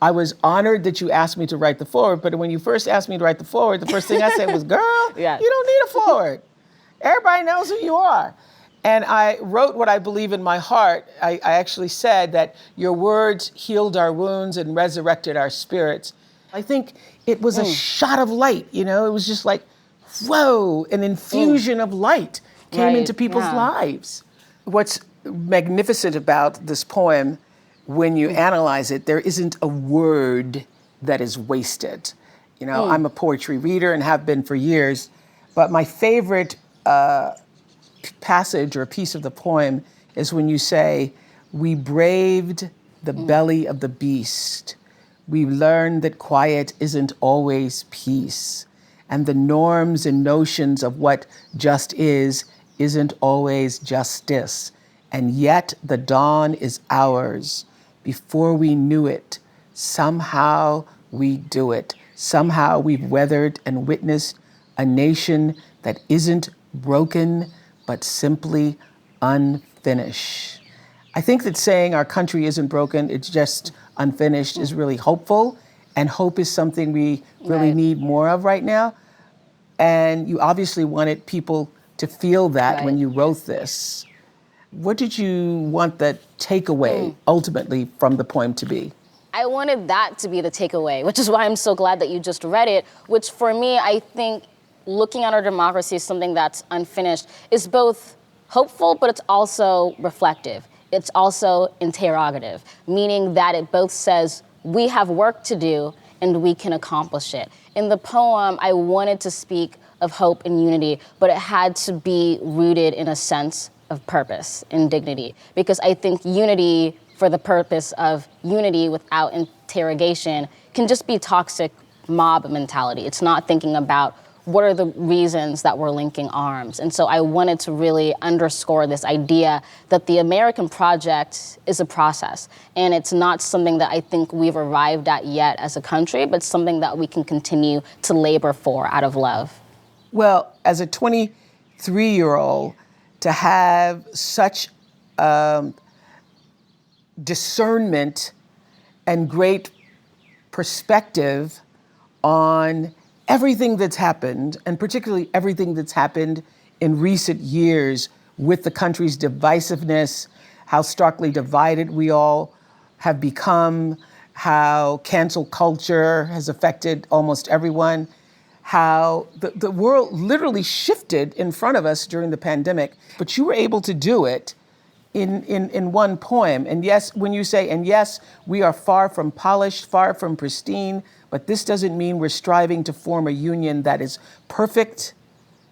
I was honored that you asked me to write the foreword, but when you first asked me to write the foreword, the first thing I said was, girl, Yes. you don't need a foreword. Everybody knows who you are. And I wrote what I believe in my heart. I actually said that your words healed our wounds and resurrected our spirits. I think it was a shot of light, you know? It was just like, whoa, an infusion of light came into people's lives. What's magnificent about this poem, when you analyze it, there isn't a word that is wasted. You know, I'm a poetry reader and have been for years, but my favorite passage or piece of the poem is when you say, we braved the belly of the beast. We learned that quiet isn't always peace. And the norms and notions of what just isn't always justice. And yet the dawn is ours. Before we knew it, somehow we do it. Somehow we've weathered and witnessed a nation that isn't broken, but simply unfinished. I think that saying our country isn't broken, it's just unfinished is really hopeful. And hope is something we really need more of right now. And you obviously wanted people to feel that when you wrote this. What did you want the takeaway ultimately from the poem to be? I wanted that to be the takeaway, which is why I'm so glad that you just read it, which for me, I think looking at our democracy as something that's unfinished is both hopeful, but it's also reflective. It's also interrogative, meaning that it both says we have work to do and we can accomplish it. In the poem, I wanted to speak of hope and unity, but it had to be rooted in a sense of purpose and dignity, because I think unity for the purpose of unity without interrogation can just be toxic mob mentality. It's not thinking about what are the reasons that we're linking arms. And so I wanted to really underscore this idea that the American project is a process. And it's not something that I think we've arrived at yet as a country, but something that we can continue to labor for out of love. Well, as a 23-year-old, to have such discernment and great perspective on everything that's happened, and particularly everything that's happened in recent years with the country's divisiveness, how starkly divided we all have become, how cancel culture has affected almost everyone, how the world literally shifted in front of us during the pandemic, but you were able to do it in one poem. And yes, when you say, and yes, we are far from polished, far from pristine, but this doesn't mean we're striving to form a union that is perfect,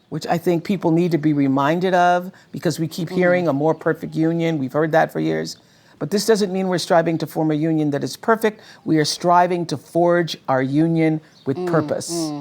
which I think people need to be reminded of, because we keep hearing a more perfect union. We've heard that for years. But this doesn't mean we're striving to form a union that is perfect. We are striving to forge our union with purpose.